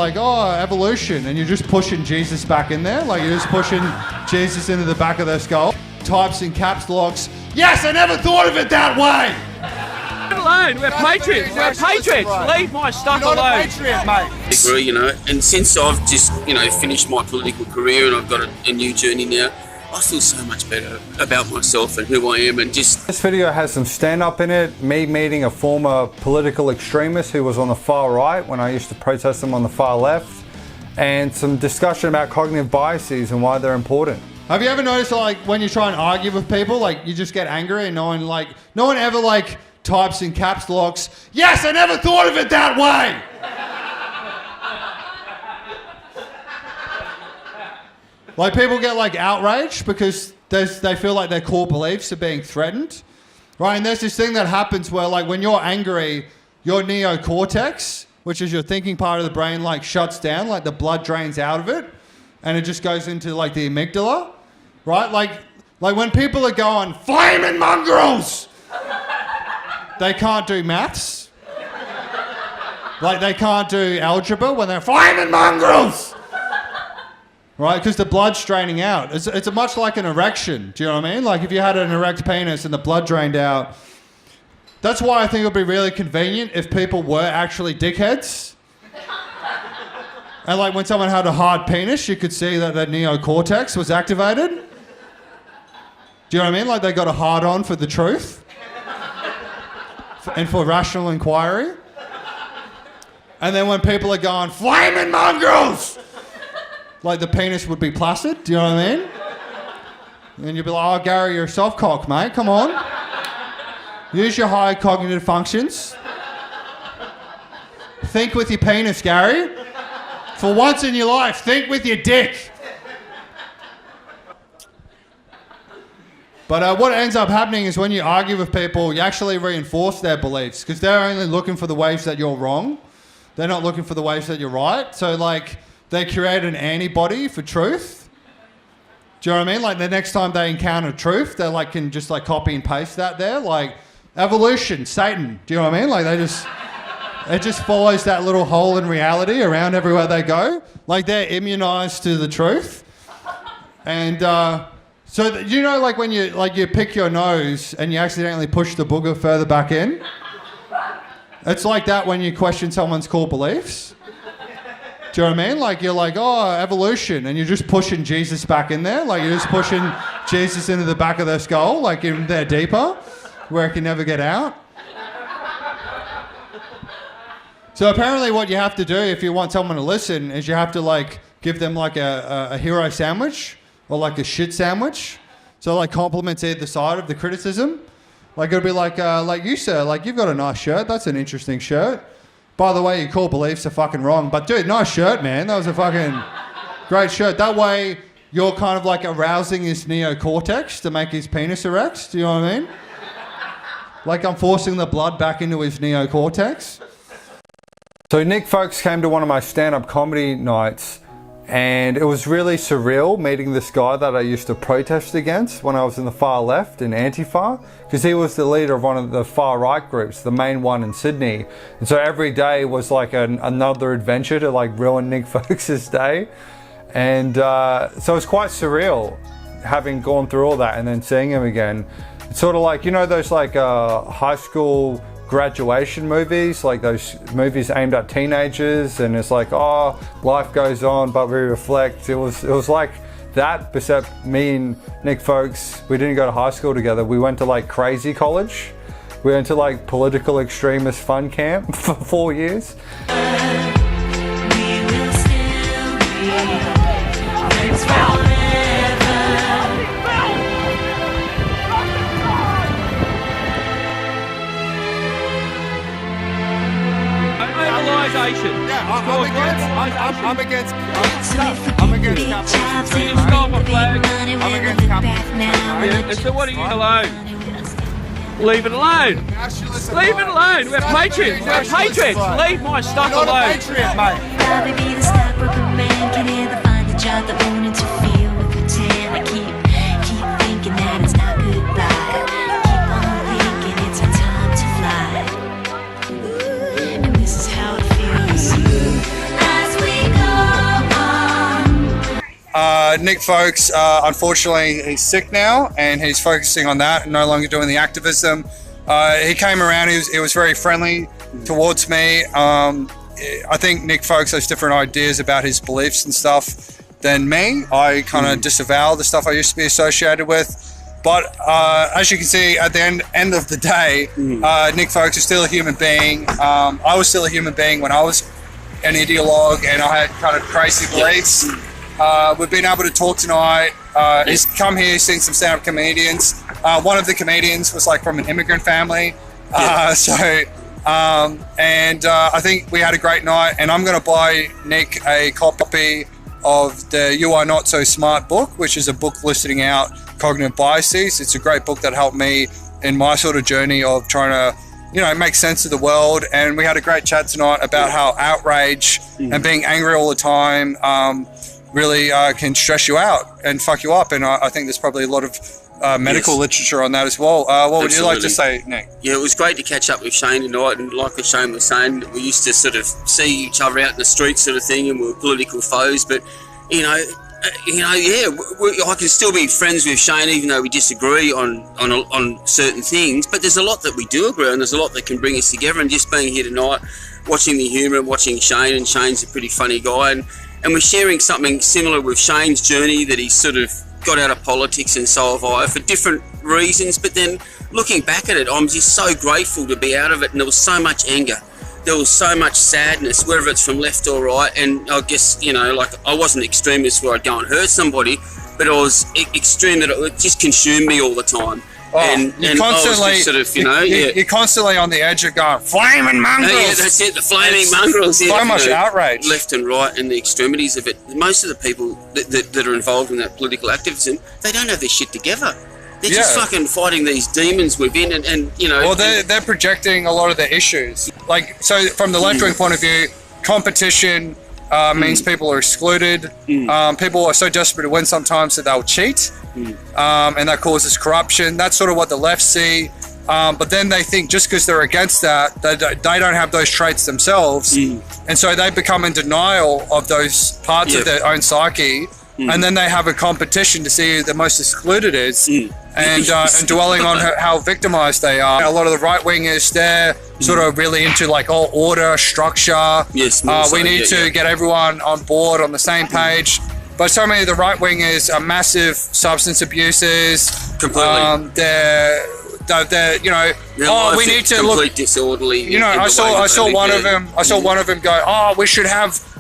Like, oh, evolution, and you're just pushing Jesus back in there. Like, you're just pushing Jesus into the back of their skull. Types in caps locks. Yes, I never thought of it that way. Alone, we're patriots. We're patriots. Leave my stuff alone. You're not a patriot, mate. I agree, you know, and since I've just, you know, finished my political career and I've got a new journey now, I feel so much better about myself and who I am, and just... This video has some stand-up in it, me meeting a former political extremist who was on the far right when I used to protest them on the far left, and some discussion about cognitive biases and why they're important. Have you ever noticed, like, when you try and argue with people, like, you just get angry and no one ever, like, types in caps locks, yes, I never thought of it that way. Like, people get, like, outraged because they feel like their core beliefs are being threatened, right? And there's this thing that happens where, like, when you're angry, your neocortex, which is your thinking part of the brain, like, shuts down, like, the blood drains out of it, and it just goes into, like, the amygdala, right? Like when people are going, flaming mongrels, they can't do maths. Like, they can't do algebra when they're flaming mongrels. Right, because the blood's draining out. It's much like an erection. Do you know what I mean? Like, if you had an erect penis and the blood drained out. That's why I think it would be really convenient if people were actually dickheads. And like, when someone had a hard penis, you could see that their neocortex was activated. Do you know what I mean? Like, they got a hard on for the truth and for rational inquiry. And then when people are going, flaming mongrels, like, the penis would be placid, do you know what I mean? And you'd be like, oh, Gary, you're a soft cock, mate, come on. Use your high cognitive functions. Think with your penis, Gary. For once in your life, think with your dick. But what ends up happening is when you argue with people, you actually reinforce their beliefs, because they're only looking for the ways that you're wrong. They're not looking for the ways that you're right. So, like, they create an antibody for truth. Do you know what I mean? Like, the next time they encounter truth, they like can just like copy and paste that there. Like, evolution, Satan. Do you know what I mean? Like, it just follows that little hole in reality around everywhere they go. Like, they're immunized to the truth. And you know, like when you pick your nose and you accidentally push the booger further back in. It's like that when you question someone's core beliefs. Do you know what I mean? Like, you're like, oh, evolution, and you're just pushing Jesus back in there. Like, you're just pushing Jesus into the back of their skull, like in there deeper, where it can never get out. So apparently what you have to do if you want someone to listen is you have to, like, give them, like, a hero sandwich or, like, a shit sandwich. So, like, compliments either side of the criticism. Like, it'll be like you, sir, like, you've got a nice shirt. That's an interesting shirt. By the way, your core beliefs are fucking wrong. But, dude, nice shirt, man. That was a fucking great shirt. That way, you're kind of, like, arousing his neocortex to make his penis erect. Do you know what I mean? Like, I'm forcing the blood back into his neocortex. So Nick Folks came to one of my stand-up comedy nights, and it was really surreal meeting this guy that I used to protest against when I was in the far left in Antifa, because he was the leader of one of the far right groups, the main one in Sydney. And so every day was like another adventure to like ruin Nick Folks' day. And so it's quite surreal having gone through all that and then seeing him again. It's sort of like, you know, those like high school graduation movies, like those movies aimed at teenagers, and it's like, oh, life goes on but we reflect. It was like that, except me and Nick Folks, we didn't go to high school together. We went to like crazy college. We went to like political extremist fun camp for 4 years. Yeah, I'm against capitalism. I'm against capitalism. So what are you alone? Leave it alone. Leave it alone. We're patriots. We're patriots. Leave my stuff alone. You're not a patriot, mate. Probably be the stop of a man. Can ever find a job that won't interfere with pretend. I keep thinking that it's not goodbye. Keep on thinking it's our time to fly. And this is how it feels. As we Nick Folks, unfortunately, he's sick now, and he's focusing on that and no longer doing the activism. He came around, he was very friendly towards me. I think Nick Folks has different ideas about his beliefs and stuff than me. I kind of disavow the stuff I used to be associated with. But as you can see, at the end of the day, Nick Folks is still a human being. I was still a human being when I was an ideologue and I had kind of crazy beliefs. We've been able to talk tonight. He's come here, seen some stand-up comedians. One of the comedians was like from an immigrant family. I think we had a great night, and I'm going to buy Nick a copy of the You Are Not So Smart book, which is a book listing out cognitive biases. It's a great book that helped me in my sort of journey of trying to, make sense of the world. And we had a great chat tonight about how outrage and being angry all the time really can stress you out and fuck you up. And I think there's probably a lot of medical literature on that as well. What would you like to say, Nick? Yeah, it was great to catch up with Shane tonight, and like what Shane was saying, we used to sort of see each other out in the street sort of thing, and we were political foes, but I can still be friends with Shane even though we disagree on certain things, but there's a lot that we do agree on. There's a lot that can bring us together, and just being here tonight, watching the humour, watching Shane, and Shane's a pretty funny guy, and we're sharing something similar with Shane's journey, that he's sort of got out of politics, and so have I, for different reasons. But then looking back at it, I'm just so grateful to be out of it, and there was so much anger, there was so much sadness, whether it's from left or right. And I guess, I wasn't extremist where I'd go and hurt somebody, but I was extreme that it just consumed me all the time. You're constantly you're constantly on the edge of going flaming mongrels. Yeah, that's it, the flaming mongrels. So much outrage, left and right, and the extremities of it. Most of the people that are involved in that political activism, they don't have their shit together. They're just fucking fighting these demons within, and Well, they're projecting a lot of the issues. So from the left-wing point of view, competition means people are excluded. People are so desperate to win sometimes that they'll cheat, and that causes corruption. That's sort of what the left see. But then they think just because they're against that, they don't have those traits themselves, and so they become in denial of those parts of their own psyche. And then they have a competition to see who the most excluded is, and dwelling on how victimized they are. A lot of the right-wingers, they're sort of really into order, structure. Yes, we need to get everyone on board on the same page. But so many of the right-wingers are massive substance abusers. Completely. They're we need to look disorderly. I saw one of them. I saw one of them go, we should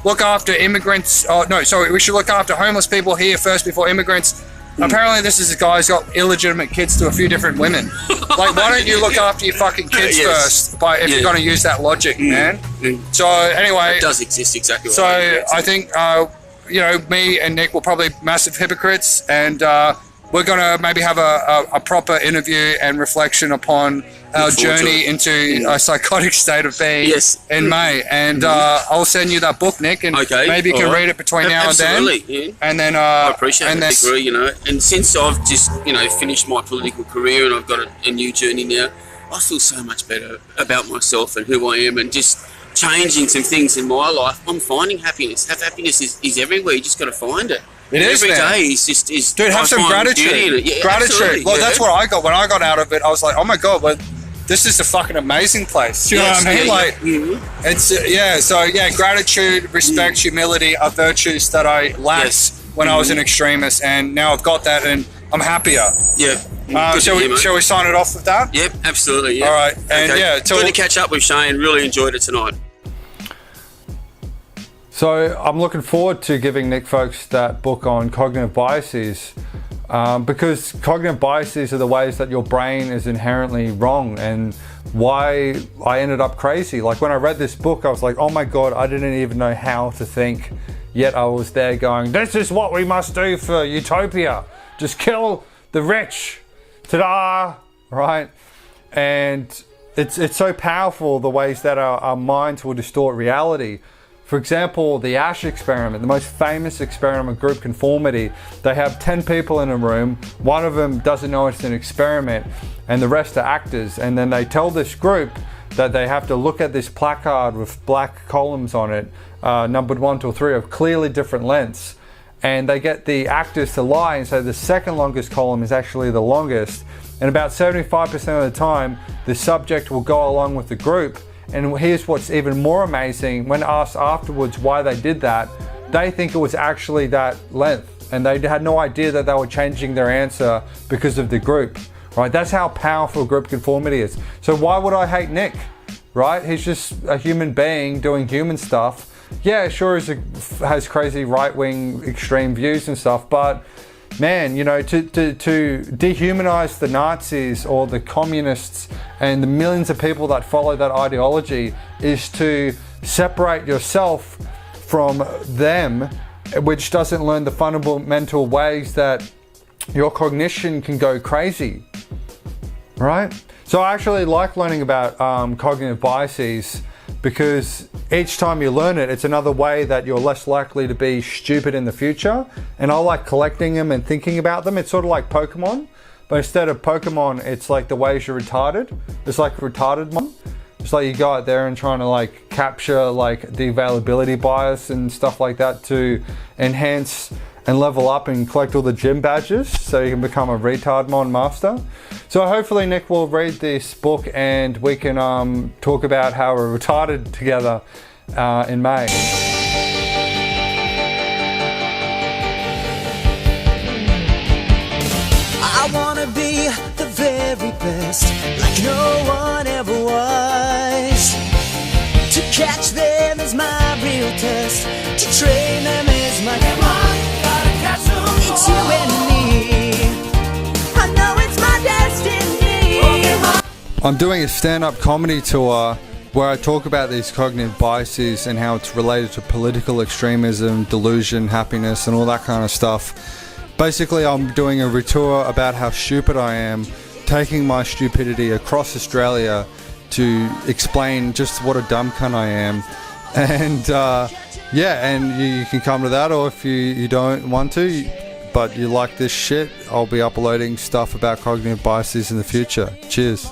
look after immigrants. We should look after homeless people here first before immigrants. Apparently, this is a guy who's got illegitimate kids to a few different women. Why don't you look after your fucking kids first? If you're going to use that logic, man. So anyway, it does exist exactly. So I think me and Nick were probably massive hypocrites, and we're going to maybe have a proper interview and reflection upon our journey into a psychotic state of being in May. And I'll send you that book, Nick, and maybe you can read it between now and then. Yeah. And then I appreciate it. I agree, And since I've just, finished my political career and I've got a new journey now, I feel so much better about myself and who I am, and just changing some things in my life. I'm finding happiness. Happiness is everywhere. You just got to find it. Every day is dude, have some gratitude. Yeah, gratitude. Well, that's what I got when I got out of it. I was like, oh my god, this is a fucking amazing place. Do you know what I mean? It's gratitude, respect, humility are virtues that I lacked when I was an extremist, and now I've got that, and I'm happier. Yeah. Shall we sign it off with that? Yep, absolutely. Yeah. All right, and good to catch up with Shane. Really enjoyed it tonight. So I'm looking forward to giving Nick Folks that book on cognitive biases, because cognitive biases are the ways that your brain is inherently wrong, and why I ended up crazy. When I read this book, I was like, oh my god, I didn't even know how to think, yet I was there going, this is what we must do for utopia. Just kill the rich. Ta-da! Right? And it's so powerful, the ways that our minds will distort reality. For example, the Ash experiment, the most famous experiment, group conformity. They have 10 people in a room. One of them doesn't know it's an experiment, and the rest are actors. And then they tell this group that they have to look at this placard with black columns on it, numbered 1 to 3, of clearly different lengths. and they get the actors to lie and say the second longest column is actually the longest. And about 75% of the time, the subject will go along with the group. And here's what's even more amazing. When asked afterwards why they did that, they think it was actually that length. And they had no idea that they were changing their answer because of the group, right? That's how powerful group conformity is. So why would I hate Nick, right? He's just a human being doing human stuff. Yeah, sure, has crazy right-wing extreme views and stuff, but man, you know, to dehumanize the Nazis or the communists and the millions of people that follow that ideology is to separate yourself from them, which doesn't learn the fundamental ways that your cognition can go crazy, right? So I actually like learning about cognitive biases, because each time you learn it, it's another way that you're less likely to be stupid in the future. And I like collecting them and thinking about them. It's sort of like Pokemon, but instead of Pokemon, it's like the ways you're retarded. It's like retarded mon. It's like you go out there and trying to like capture like the availability bias and stuff like that to enhance and level up and collect all the gym badges so you can become a retardmon master. So hopefully Nick will read this book and we can talk about how we're retarded together in May. I wanna be the very best, like no one ever was. To catch them is my real test, to train them is my it's you and me. I know it's my destiny. I'm doing a stand-up comedy tour where I talk about these cognitive biases and how it's related to political extremism, delusion, happiness, and all that kind of stuff. Basically, I'm doing a tour about how stupid I am, taking my stupidity across Australia to explain just what a dumb cunt I am. And yeah, and you can come to that, or if you don't want to, but you like this shit, I'll be uploading stuff about cognitive biases in the future. Cheers.